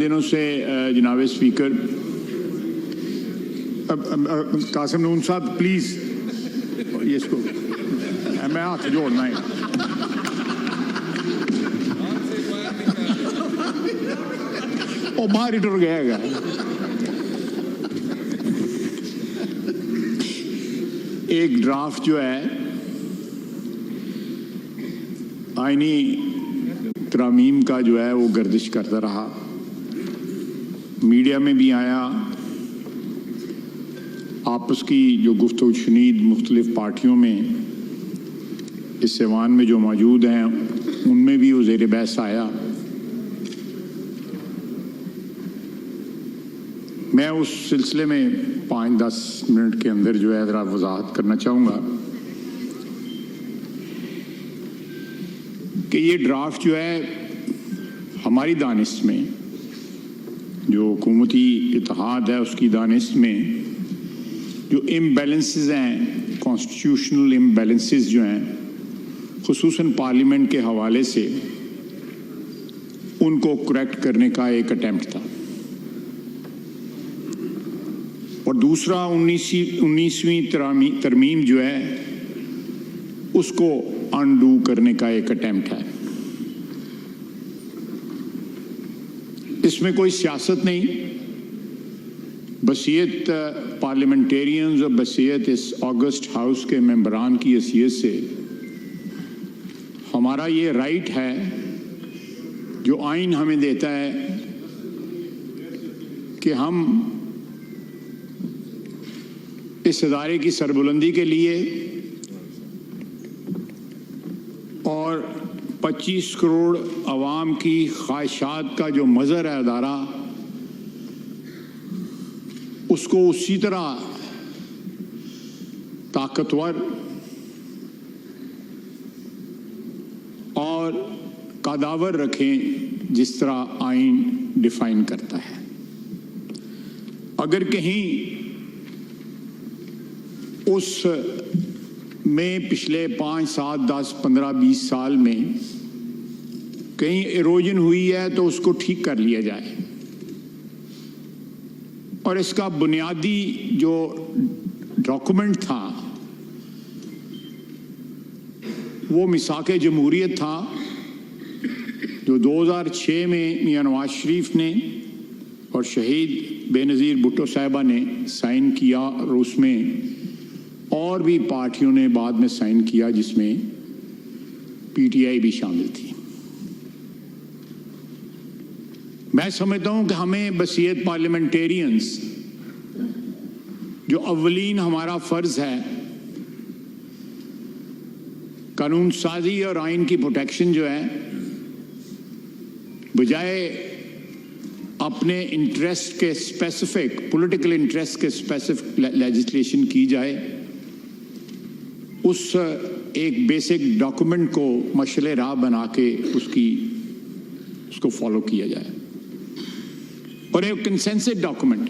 दिनों से जनाब स्पीकर कासिम नून साहब प्लीज ये इसको मैं हाथ जोड़ना है। वो बाहर ही टुर गया। एक ड्राफ्ट जो है आईनी तरामीम का जो है वो गर्दिश करता रहा, मीडिया में भी आया, आपस की जो गुफ्तगू शुनीद मुख्तलिफ पार्टियों में इस ऐवान में जो मौजूद हैं उनमें भी वो ज़ेर बहस आया। मैं उस सिलसिले में 5-10 मिनट के अंदर जो है ज़रा वजाहत करना चाहूँगा कि ये ड्राफ्ट जो है हमारी दानिश में जो हुकूमती इत्तेहाद है उसकी दानिश में जो इम्बैलेंसेस हैं, कॉन्स्टिट्यूशनल इम्बैलेंसेस जो हैं खुसूसन पार्लियामेंट के हवाले से, उनको करेक्ट करने का एक अटेम्प्ट था। और दूसरा 19वीं तरमीम जो है उसको अनडू करने का एक अटेम्प्ट है। इसमें कोई सियासत नहीं, बसीयत पार्लियामेंटेरियंस और बसीयत इस ऑगस्ट हाउस के मेंबरान की हैसियत से हमारा ये राइट है जो आइन हमें देता है कि हम इस इदारे की सरबुलंदी के लिए और 25 करोड़ अवाम की ख्वाहिशात का जो मज़हर है अदारा, उसको उसी तरह ताकतवर और कदावर रखें जिस तरह आइन डिफाइन करता है। अगर कहीं उस में पिछले 5, 7, 10, 15, 20 साल में कहीं इरोजन हुई है तो उसको ठीक कर लिया जाए। और इसका बुनियादी जो डॉक्यूमेंट था वो मिसाक जमहूरियत था जो 2006 में मियां नवाज शरीफ ने और शहीद बेनज़ीर भुट्टो साहिबा ने साइन किया, और उसमें और भी पार्टियों ने बाद में साइन किया जिसमें पीटीआई भी शामिल थी। मैं समझता हूं कि हमें बसीयत पार्लियामेंटेरियंस जो अव्वलीन हमारा फर्ज है कानून साजी और आइन की प्रोटेक्शन जो है, बजाय अपने इंटरेस्ट के स्पेसिफिक पॉलिटिकल इंटरेस्ट के स्पेसिफिक लेजिस्लेशन की जाए, उस एक बेसिक डॉक्यूमेंट को मशले राह बना के उसको फॉलो किया जाए। और एक कंसेंसस डॉक्यूमेंट,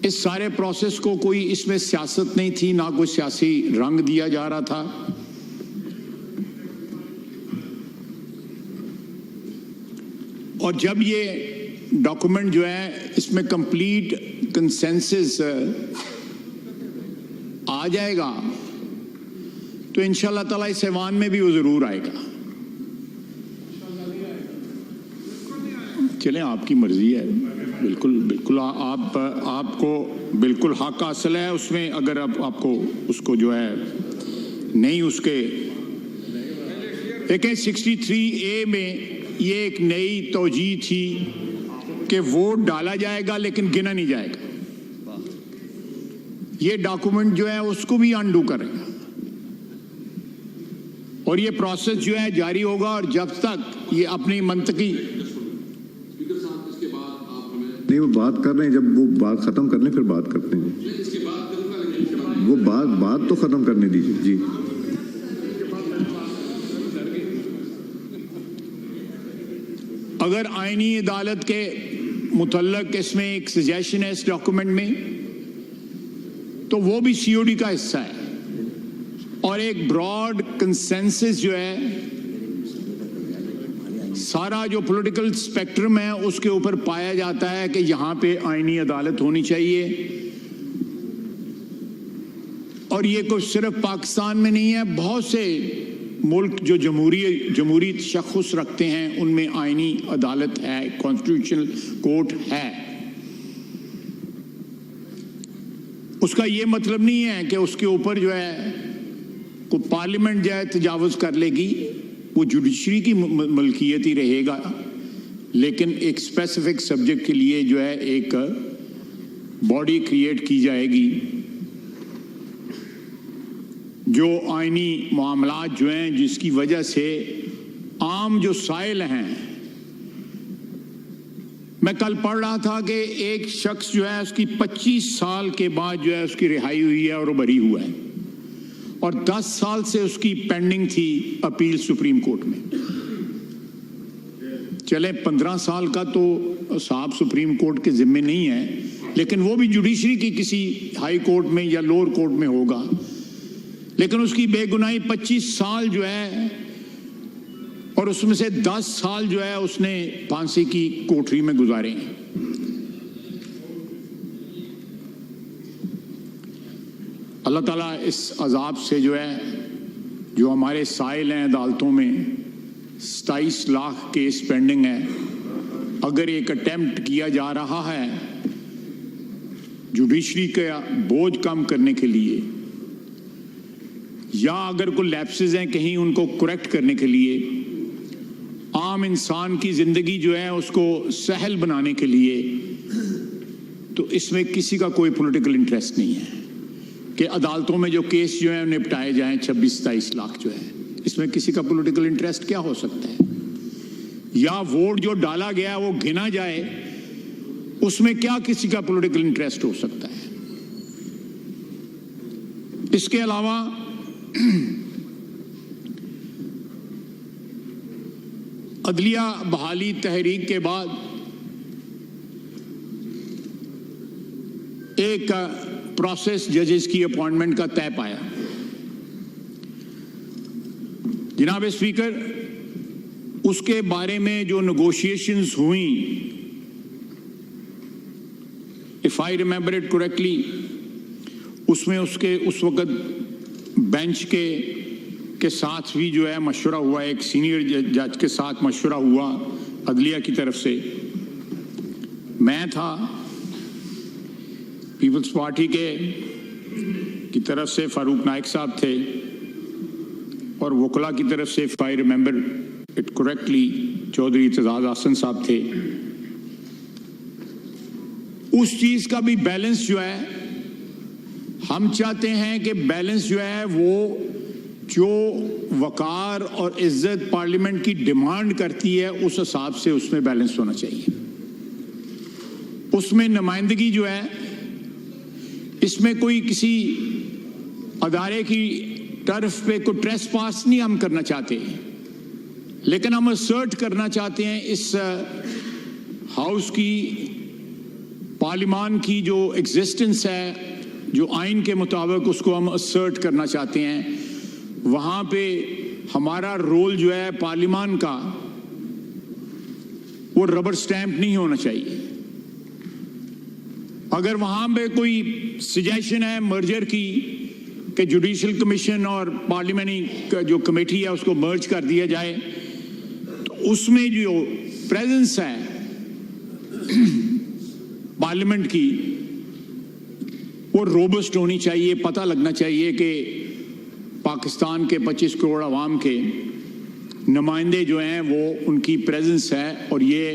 इस सारे प्रोसेस को कोई इसमें सियासत नहीं थी, ना कोई सियासी रंग दिया जा रहा था। और जब ये डॉक्यूमेंट जो है इसमें कंप्लीट कंसेंसस आ जाएगा तो इंशाअल्लाह ताला इस ऐवान में भी वो जरूर आएगा। चलें, आपकी मर्जी है, बिल्कुल आपको बिल्कुल हक हासिल है उसमें। अगर आपको उसको जो है नहीं उसके देखें 63A में ये एक नई तौजीह थी कि वोट डाला जाएगा लेकिन गिना नहीं जाएगा। ये डॉक्यूमेंट जो है उसको भी अनडू करेगा और ये प्रोसेस जो है जारी होगा। और जब तक ये अपनी मंतकी नहीं, वो बात कर रहे हैं, जब वो बात खत्म कर लें फिर बात करते हैं। वो बात तो खत्म करने दीजिए जी। अगर आईनी अदालत के मुतल्लक इसमें एक सजेशन है इस डॉक्यूमेंट में, तो वो भी सीओडी का हिस्सा है। और एक ब्रॉड कंसेंसस जो है सारा जो पॉलिटिकल स्पेक्ट्रम है उसके ऊपर पाया जाता है कि यहां पे आईनी अदालत होनी चाहिए। और ये कुछ सिर्फ पाकिस्तान में नहीं है, बहुत से मुल्क जो जमहूरी तशख़्ख़ुस रखते हैं उनमें आईनी अदालत है, कॉन्स्टिट्यूशनल कोर्ट है। उसका ये मतलब नहीं है कि उसके ऊपर जो है कोई पार्लियामेंट जो है तजावुज़ कर लेगी, वो जुडिशरी की मलकियत ही रहेगा, लेकिन एक स्पेसिफिक सब्जेक्ट के लिए जो है एक बॉडी क्रिएट की जाएगी जो आईनी मामलात जो हैं, जिसकी वजह से आम जो साइल हैं। मैं कल पढ़ रहा था कि एक शख्स जो है उसकी 25 साल के बाद जो है उसकी रिहाई हुई है और वो बरी हुआ है, और 10 साल से उसकी पेंडिंग थी अपील सुप्रीम कोर्ट में। चले 15 साल का तो साहब सुप्रीम कोर्ट के जिम्मे नहीं है, लेकिन वो भी जुडिशरी की किसी हाई कोर्ट में या लोअर कोर्ट में होगा, लेकिन उसकी बेगुनाही 25 साल जो है, और उसमें से 10 साल जो है उसने फांसी की कोठरी में गुजारे हैं। अल्लाह ताला इस अजाब से जो है, जो हमारे साइल हैं अदालतों में 27 लाख केस पेंडिंग है, अगर एक अटेम्प्ट किया जा रहा है जुडिशरी का बोझ कम करने के लिए, या अगर कोई लैप्सेस हैं कहीं उनको करेक्ट करने के लिए, आम इंसान की जिंदगी जो है उसको सहल बनाने के लिए, तो इसमें किसी का कोई पॉलिटिकल इंटरेस्ट नहीं है कि अदालतों में जो केस जो है निपटाए जाएं 26-27 लाख जो है, इसमें किसी का पॉलिटिकल इंटरेस्ट क्या हो सकता है? या वोट जो डाला गया वो गिना जाए, उसमें क्या किसी का पॉलिटिकल इंटरेस्ट हो सकता है? इसके अलावा अदलिया बहाली तहरीक के बाद एक प्रोसेस जजेस की अपॉइंटमेंट का तय पाया। जनाब स्पीकर, उसके बारे में जो नेगोशिएशंस हुई, if I remember it correctly, उसमें उसके उस वक्त बेंच के साथ भी जो है मशवरा हुआ, एक सीनियर जज के साथ मशवरा हुआ अदलिया की तरफ से। मैं था, पीपल्स पार्टी की तरफ से फारूक नाइक साहब थे, और वकला की तरफ से if I remember it correctly Chaudhry Ittejaz Hasan sahab थे। उस चीज का भी बैलेंस जो है, हम चाहते हैं कि बैलेंस जो है वो जो वकार और इज्जत पार्लियामेंट की डिमांड करती है उस हिसाब से उसमें बैलेंस होना चाहिए। उसमें नुमाइंदगी जो है, इसमें कोई किसी अदारे की टर्फ पे कोई ट्रेसपास नहीं हम करना चाहते, लेकिन हम असर्ट करना चाहते हैं इस हाउस की, पार्लियामान की जो एग्जिस्टेंस है, जो आइन के मुताबिक उसको हम असर्ट करना चाहते हैं। वहां पे हमारा रोल जो है पार्लियामान का, वो रबर स्टैंप नहीं होना चाहिए। अगर वहां पे कोई सजेशन है मर्जर की कि जुडिशल कमीशन और पार्लियामेंट्री जो कमेटी है उसको मर्ज कर दिया जाए, तो उसमें जो प्रेजेंस है पार्लियामेंट की, वो रोबस्ट होनी चाहिए। पता लगना चाहिए कि पाकिस्तान के 25 करोड़ आवाम के नुमाइंदे जो हैं वो उनकी प्रेजेंस है, और ये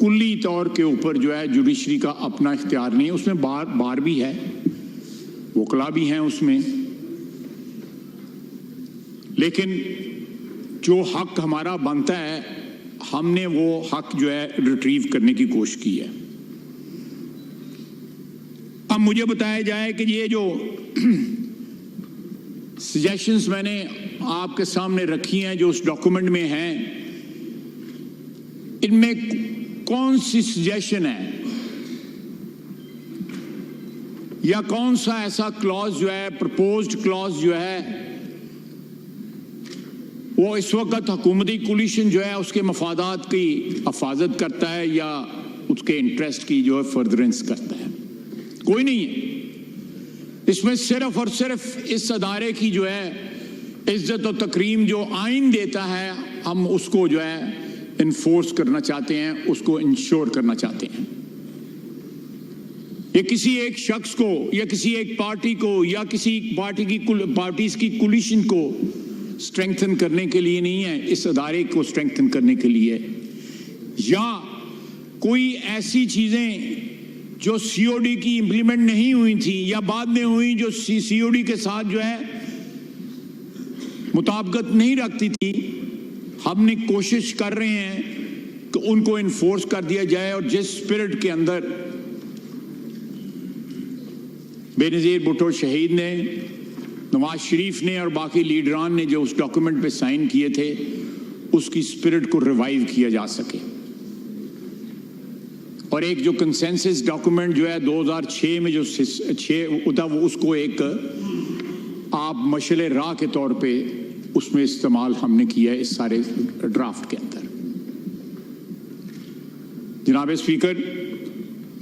कुल्ली तौर के ऊपर जो है जुडिशरी का अपना इख्तियार नहीं है। उसमें बार भी है, वकला भी हैं उसमें, लेकिन जो हक हमारा बनता है हमने वो हक जो है रिट्रीव करने की कोशिश की है। अब मुझे बताया जाए कि ये जो सजेशंस मैंने आपके सामने रखी हैं, जो उस डॉक्यूमेंट में हैं, इनमें कौन सी सजेशन है या कौन सा ऐसा क्लॉज जो है, प्रपोज्ड क्लॉज जो है, वो इस वक्त हुकूमती कोलिशन जो है उसके मफादात की हिफाजत करता है या उसके इंटरेस्ट की जो है फर्दरेंस करता है, कोई नहीं है। इसमें सिर्फ और सिर्फ इस अदारे की जो है इज्जत और तकरीम जो आइन देता है, हम उसको जो है इन्फोर्स करना चाहते हैं, उसको इंश्योर करना चाहते हैं। ये किसी एक शख्स को या किसी एक पार्टी को या किसी पार्टीज की कोलिशन को स्ट्रेंथन करने के लिए नहीं है, इस अदारे को स्ट्रेंथन करने के लिए, या कोई ऐसी चीजें जो सीओडी की इंप्लीमेंट नहीं हुई थी या बाद में हुई जो सीओडी के साथ जो है मुताबिकत नहीं रखती थी, हमने कोशिश कर रहे हैं कि उनको इन्फोर्स कर दिया जाए। और जिस स्पिरिट के अंदर बेनज़ीर भुट्टो शहीद ने, नवाज शरीफ ने और बाकी लीडरान ने जो उस डॉक्यूमेंट पे साइन किए थे, उसकी स्पिरिट को रिवाइव किया जा सके। और एक जो कंसेंसस डॉक्यूमेंट जो है 2006 में जो 6 था, वो उसको एक आप मशले राह के तौर पे उसमें इस्तेमाल हमने किया है इस सारे ड्राफ्ट के अंदर। जनाब स्पीकर,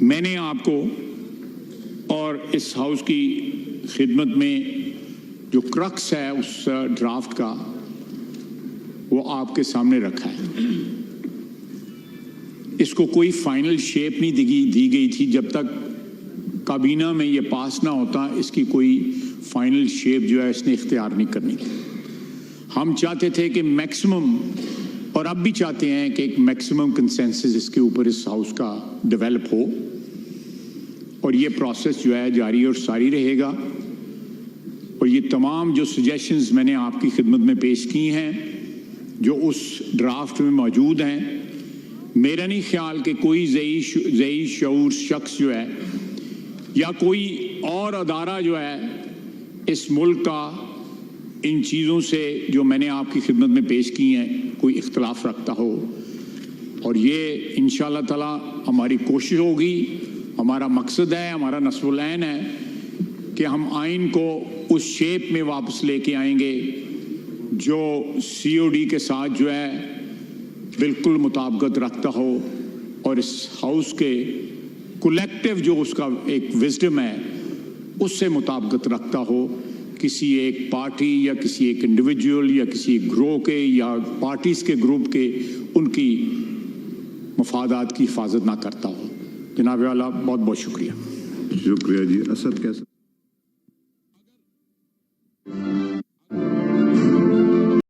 मैंने आपको और इस हाउस की खिदमत में जो क्रक्स है उस ड्राफ्ट का, वो आपके सामने रखा है। इसको कोई फाइनल शेप नहीं दी गई थी जब तक काबीना में ये पास ना होता, इसकी कोई फाइनल शेप जो है इसने इख्तियार नहीं करनी थी। हम चाहते थे कि मैक्सिमम, और अब भी चाहते हैं कि एक मैक्सिमम कंसेंसस इसके ऊपर इस हाउस का डेवलप हो, और ये प्रोसेस जो है जारी और सारी रहेगा। और ये तमाम जो सजेशंस मैंने आपकी खिदमत में पेश की हैं, जो उस ड्राफ्ट में मौजूद हैं, मेरा नहीं ख्याल कि कोई ज़ई शऊर शख्स जो है या कोई और अदारा जो है इस मुल्क का इन चीज़ों से जो मैंने आपकी खिदमत में पेश की हैं कोई इख्तलाफ रखता हो। और ये इंशाअल्लाह ताला हमारी कोशिश होगी, हमारा मकसद है, हमारा नस्बुल ऐन है कि हम आइन को उस शेप में वापस लेके आएंगे जो सीओडी के साथ जो है बिल्कुल मुताबिकत रखता हो, और इस हाउस के कलेक्टिव जो उसका एक विजडम है उससे मुताबिकत रखता हो। किसी एक पार्टी या किसी एक इंडिविजुअल या किसी ग्रोह के या पार्टीज के ग्रुप के उनकी मफादात की हिफाजत ना करता हो। जनाब वाला बहुत बहुत शुक्रिया। शुक्रिया जी। असद कैसा